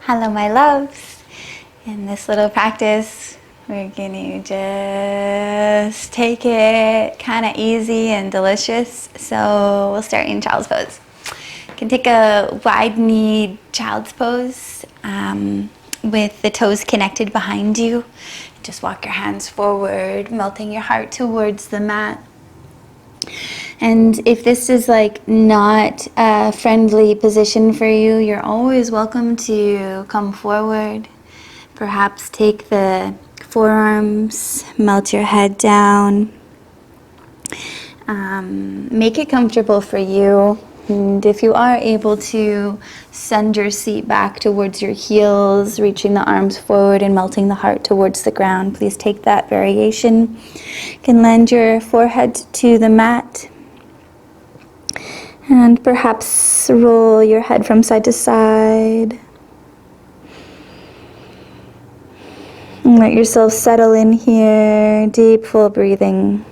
Hello, my loves. In this little practice, we're going to just take it kind of easy and delicious. So we'll start in child's pose. You can take a wide-kneed child's pose with the toes connected behind you. Just walk your hands forward, melting your heart towards the mat. And if this is like not a friendly position for you, you're always welcome to come forward. Perhaps take the forearms, melt your head down. Make it comfortable for you. And if you are able to, send your seat back towards your heels, reaching the arms forward and melting the heart towards the ground. Please take that variation. You can lend your forehead to the mat. And perhaps roll your head from side to side. And let yourself settle in here. Deep, full breathing.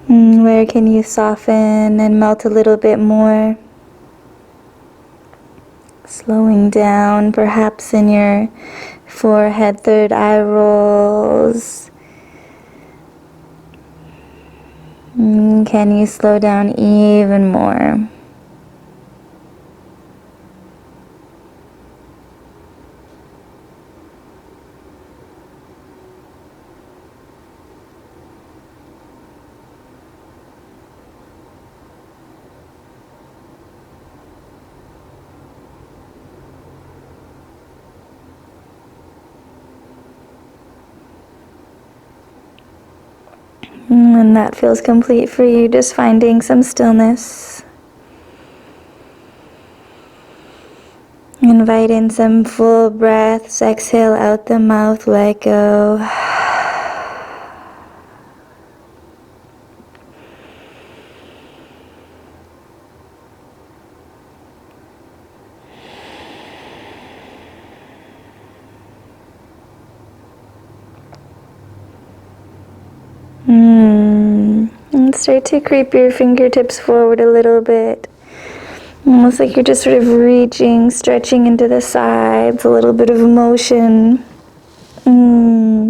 Where can you soften and melt a little bit more? Slowing down, perhaps in your forehead, third eye rolls. Can you slow down even more? And that feels complete for you, just finding some stillness. Invite in some full breaths, exhale out the mouth, let go. And start to creep your fingertips forward a little bit. Almost like you're just sort of reaching, stretching into the sides, a little bit of motion.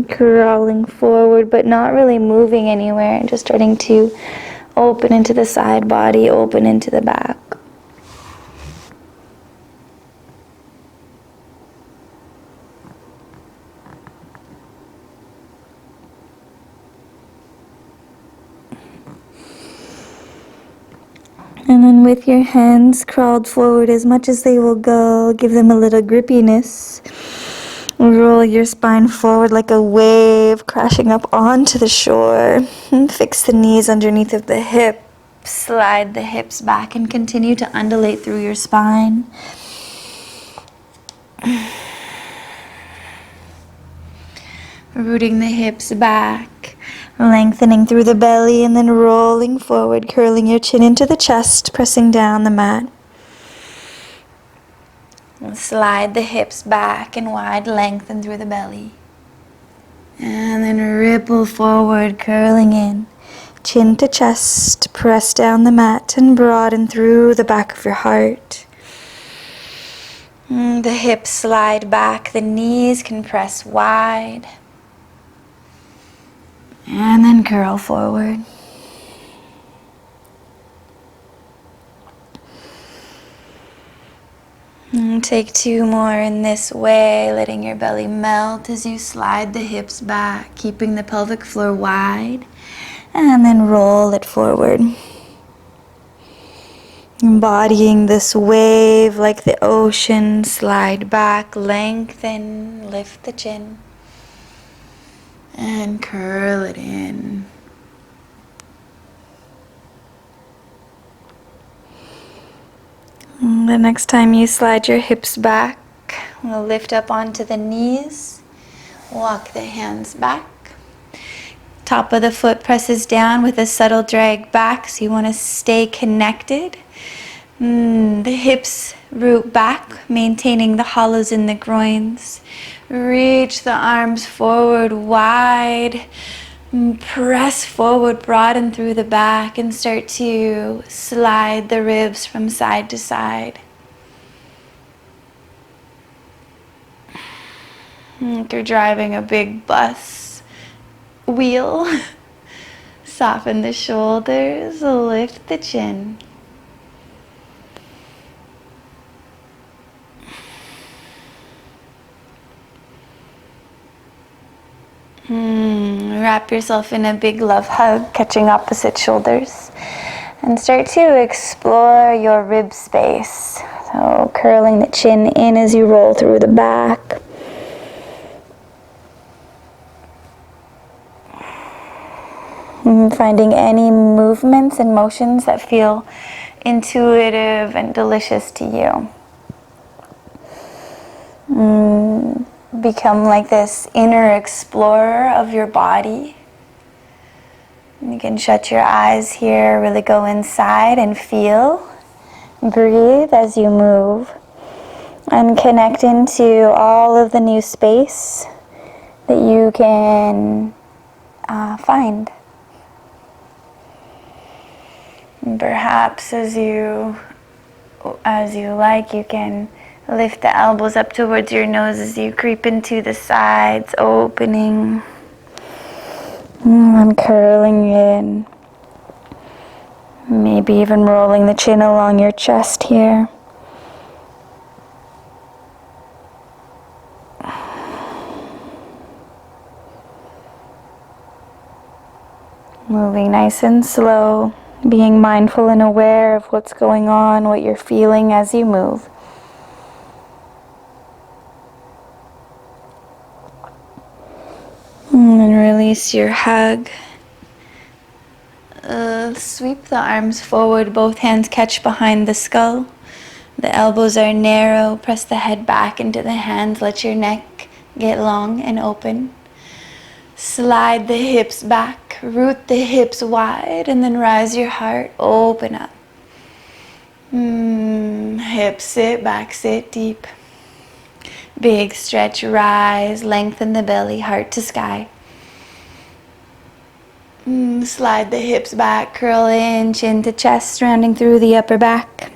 Crawling forward, but not really moving anywhere. Just starting to open into the side body, open into the back. And then with your hands crawled forward as much as they will go, give them a little grippiness. Roll your spine forward like a wave crashing up onto the shore. And fix the knees underneath of the hips. Slide the hips back and continue to undulate through your spine. Rooting the hips back. Lengthening through the belly and then rolling forward, curling your chin into the chest, pressing down the mat. And slide the hips back and wide, lengthen through the belly. And then ripple forward, curling in. Chin to chest, press down the mat and broaden through the back of your heart. The hips slide back, the knees can press wide. And then curl forward. And take two more in this way, letting your belly melt as you slide the hips back, keeping the pelvic floor wide, and then roll it forward. Embodying this wave like the ocean, slide back, lengthen, lift the chin. And curl it in. And the next time you slide your hips back, we'll lift up onto the knees. Walk the hands back. Top of the foot presses down with a subtle drag back, so you want to stay connected. The hips root back, maintaining the hollows in the groins. Reach the arms forward wide. Press forward, broaden through the back, and start to slide the ribs from side to side. Like you're driving a big bus wheel. Soften the shoulders, lift the chin. Wrap yourself in a big love hug, catching opposite shoulders. And start to explore your rib space. So curling the chin in as you roll through the back. Finding any movements and motions that feel intuitive and delicious to you. Become like this inner explorer of your body. You can shut your eyes here, really go inside and feel. Breathe as you move. And connect into all of the new space that you can find. And perhaps as you like, you can lift the elbows up towards your nose as you creep into the sides, opening and curling in. Maybe even rolling the chin along your chest here. Moving nice and slow, being mindful and aware of what's going on, what you're feeling as you move. And release your hug. Sweep the arms forward, both hands catch behind the skull. The elbows are narrow, press the head back into the hands, let your neck get long and open. Slide the hips back, root the hips wide, and then rise your heart, open up. Hips sit back, sit deep. Big stretch, rise, lengthen the belly, heart to sky. Slide the hips back, curl in, chin to chest, rounding through the upper back.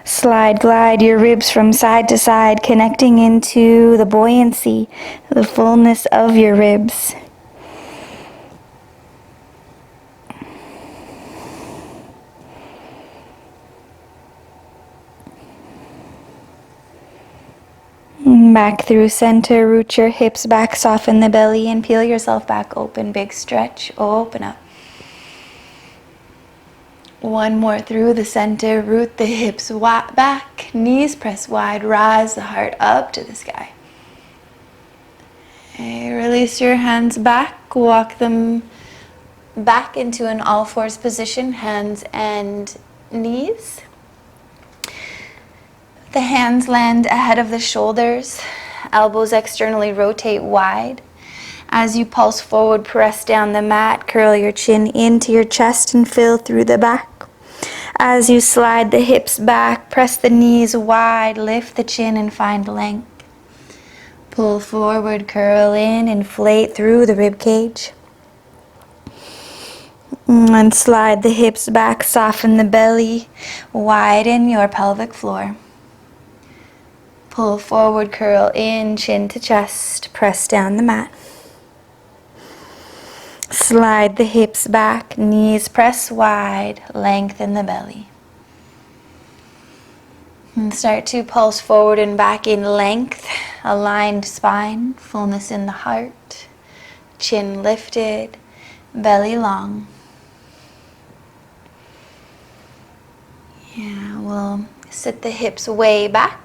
Slide, glide your ribs from side to side, connecting into the buoyancy, the fullness of your ribs. Back through center, root your hips back, soften the belly, and peel yourself back open. Big stretch, open up. One more through the center, root the hips back, knees press wide, rise the heart up to the sky. Okay, release your hands back, walk them back into an all fours position, hands and knees. The hands land ahead of the shoulders, elbows externally rotate wide. As you pulse forward, press down the mat, curl your chin into your chest and fill through the back. As you slide the hips back, press the knees wide, lift the chin and find length. Pull forward, curl in, inflate through the rib cage. And slide the hips back, soften the belly, widen your pelvic floor. Pull forward, curl in, chin to chest, press down the mat. Slide the hips back, knees press wide, lengthen the belly. And start to pulse forward and back in length, aligned spine, fullness in the heart, chin lifted, belly long. Yeah, we'll sit the hips way back.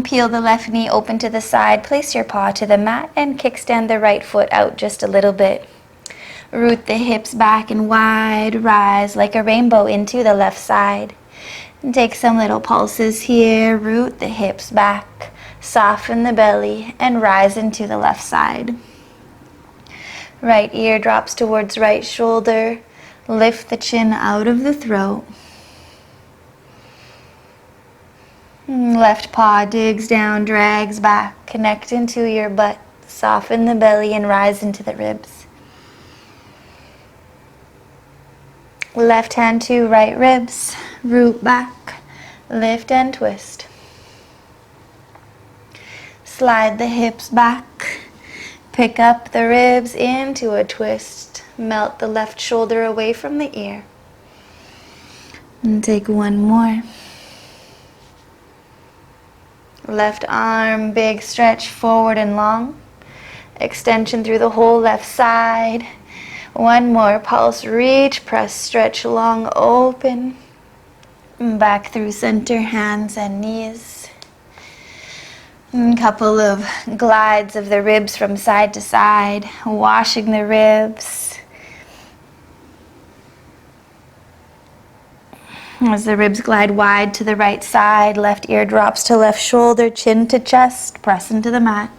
Peel the left knee open to the side, place your paw to the mat, and kickstand the right foot out just a little bit. Root the hips back and wide, rise like a rainbow into the left side. And take some little pulses here, root the hips back, soften the belly, and rise into the left side. Right ear drops towards right shoulder, lift the chin out of the throat. Left paw digs down, drags back, connect into your butt, Soften the belly and rise into the ribs. Left hand to right ribs, root back, lift and twist. Slide the hips back, pick up the ribs into a twist. Melt the left shoulder away from the ear. And take one more. Left arm, big stretch forward and long. Extension through the whole left side. One more pulse, reach, press, stretch, long, open. Back through center, hands and knees. A couple of glides of the ribs from side to side, washing the ribs. As the ribs glide wide to the right side, left ear drops to left shoulder, chin to chest, press into the mat.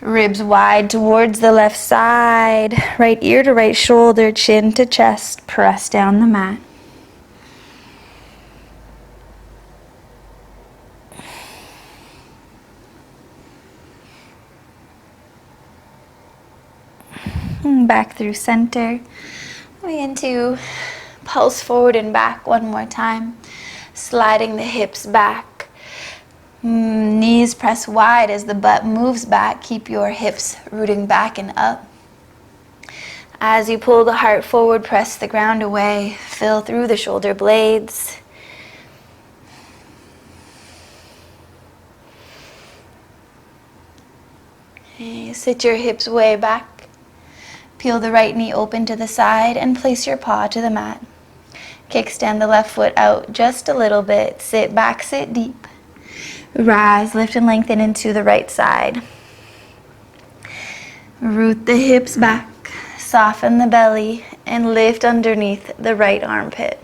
Ribs wide towards the left side, right ear to right shoulder, chin to chest, press down the mat. Back through center. Begin to pulse forward and back one more time. Sliding the hips back. Knees press wide as the butt moves back. Keep your hips rooting back and up. As you pull the heart forward, press the ground away. Fill through the shoulder blades. Okay, sit your hips way back. Peel the right knee open to the side and place your paw to the mat. Kickstand the left foot out just a little bit. Sit back, sit deep. Rise, lift and lengthen into the right side. Root the hips back. Soften the belly and lift underneath the right armpit.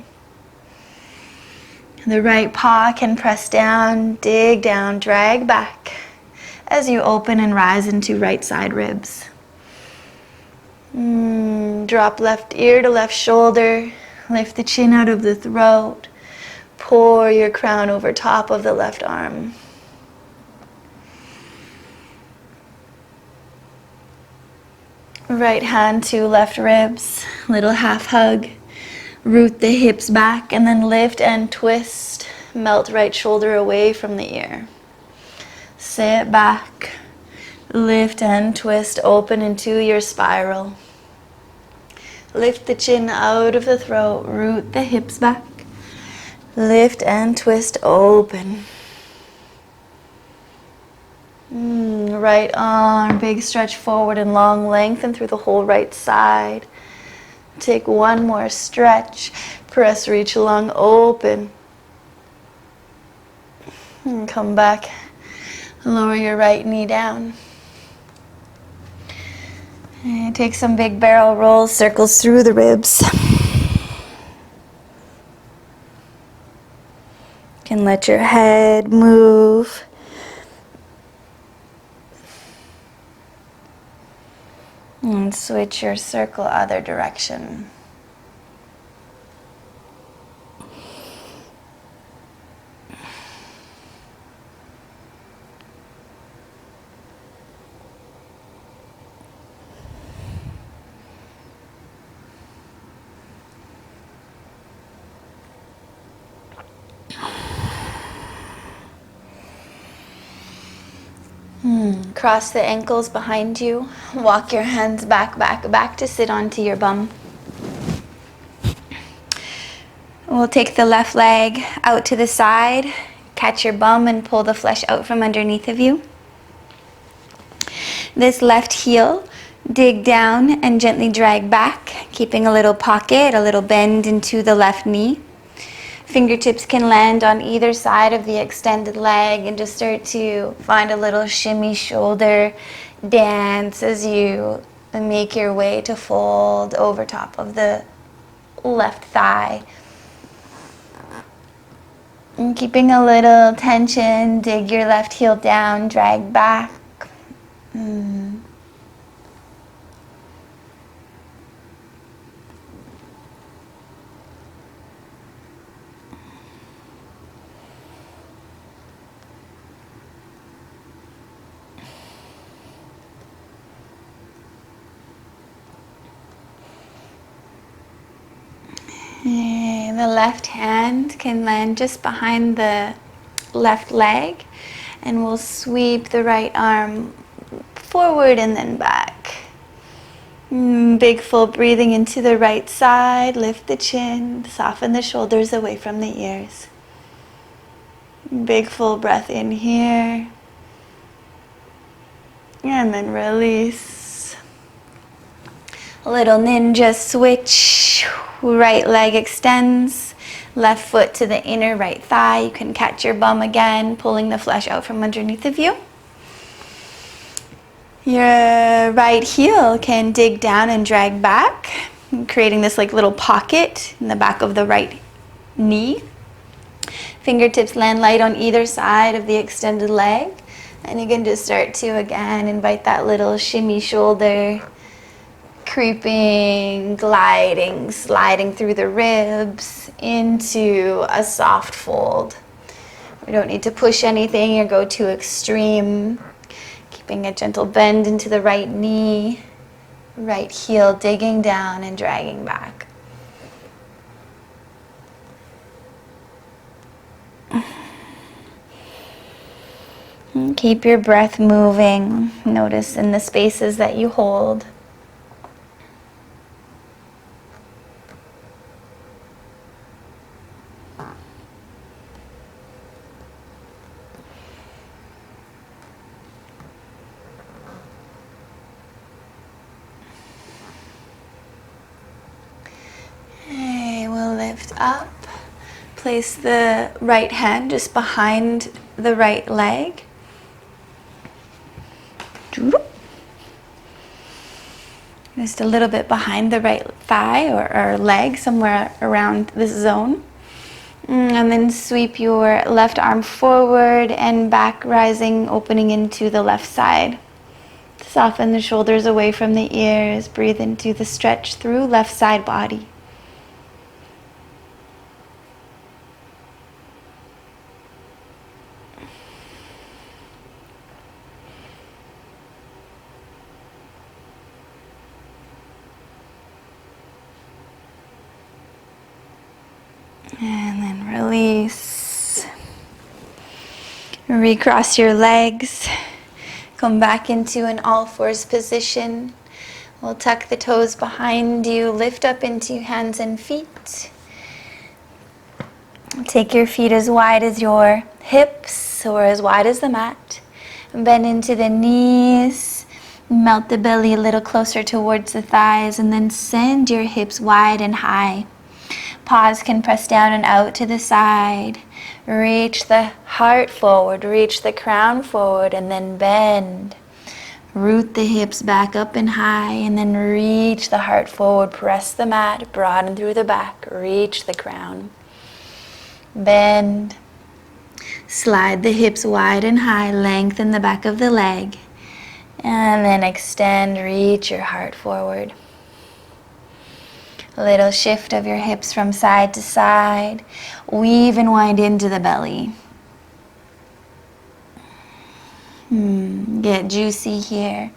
The right paw can press down, dig down, drag back as you open and rise into right side ribs. Drop left ear to left shoulder. Lift the chin out of the throat. Pour your crown over top of the left arm. Right hand to left ribs. Little half hug. Root the hips back and then lift and twist. Melt right shoulder away from the ear. Sit back. Lift and twist. Open into your spiral. Lift the chin out of the throat. Root the hips back. Lift and twist. Open. Right arm, big stretch forward and long. Lengthen through the whole right side. Take one more stretch. Press, reach, long, open. And come back. Lower your right knee down. And take some big barrel rolls, circles through the ribs. You can let your head move. And switch your circle other direction. Cross the ankles behind you. Walk your hands back, back, back to sit onto your bum. We'll take the left leg out to the side. Catch your bum and pull the flesh out from underneath of you. This left heel, dig down and gently drag back, keeping a little pocket, a little bend into the left knee. Fingertips can land on either side of the extended leg and just start to find a little shimmy shoulder dance as you make your way to fold over top of the left thigh. And keeping a little tension, dig your left heel down, drag back. And the left hand can land just behind the left leg, and we'll sweep the right arm forward and then back. Big full breathing into the right side. Lift the chin, soften the shoulders away from the ears. Big full breath in here. And then release. A little ninja switch. Right leg extends. Left foot to the inner right thigh. You can catch your bum again, pulling the flesh out from underneath of you. Your right heel can dig down and drag back, creating this like little pocket in the back of the right knee. Fingertips land light on either side of the extended leg. And you can just start to, again, invite that little shimmy shoulder, creeping, gliding, sliding through the ribs into a soft fold. We don't need to push anything or go too extreme. Keeping a gentle bend into the right knee, right heel digging down and dragging back. And keep your breath moving. Notice in the spaces that you hold. Okay, we'll lift up. Place the right hand just behind the right leg. Just a little bit behind the right thigh or leg, somewhere around this zone. And then sweep your left arm forward and back, rising, opening into the left side. Soften the shoulders away from the ears. Breathe into the stretch through left side body. And then release. Recross your legs. Come back into an all fours position. We'll tuck the toes behind you. Lift up into hands and feet. Take your feet as wide as your hips or as wide as the mat. Bend into the knees. Melt the belly a little closer towards the thighs, and then send your hips wide and high. Pause, can press down and out to the side. Reach the heart forward, reach the crown forward, and then bend. Root the hips back up and high, and then reach the heart forward. Press the mat, broaden through the back, reach the crown. Bend. Slide the hips wide and high, lengthen the back of the leg. And then extend, reach your heart forward. A little shift of your hips from side to side. Weave and wind into the belly. Get juicy here.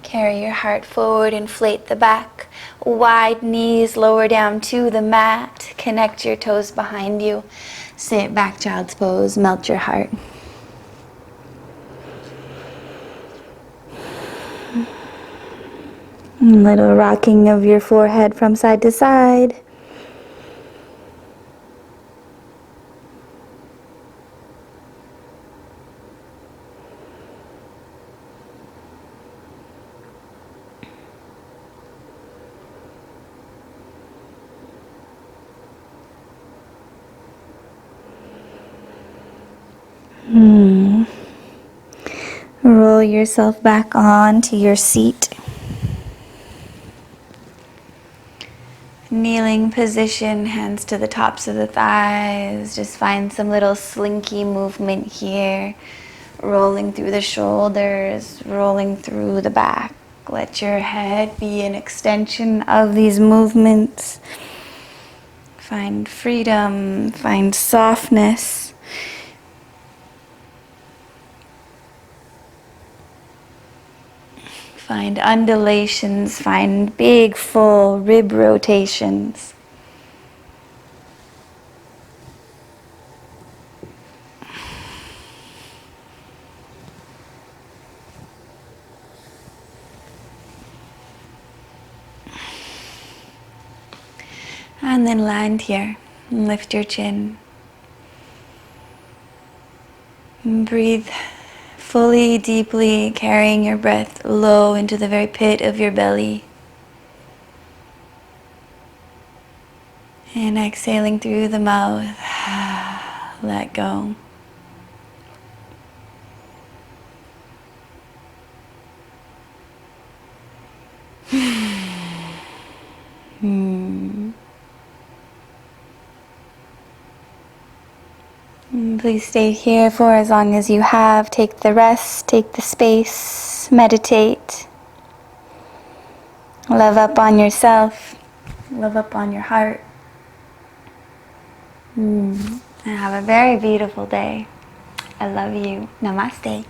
Carry your heart forward, inflate the back. Wide knees, lower down to the mat. Connect your toes behind you. Sit back, child's pose. Melt your heart. Little rocking of your forehead from side to side. Roll yourself back onto your seat. Kneeling position, hands to the tops of the thighs. Just find some little slinky movement here. Rolling through the shoulders, rolling through the back. Let your head be an extension of these movements. Find freedom, find softness. Find undulations, find big, full rib rotations. And then land here and lift your chin. And breathe fully, deeply, carrying your breath low into the very pit of your belly. And exhaling through the mouth, let go. Please stay here for as long as you have. Take the rest, take the space, meditate. Love up on yourself, love up on your heart. And have a very beautiful day. I love you. Namaste.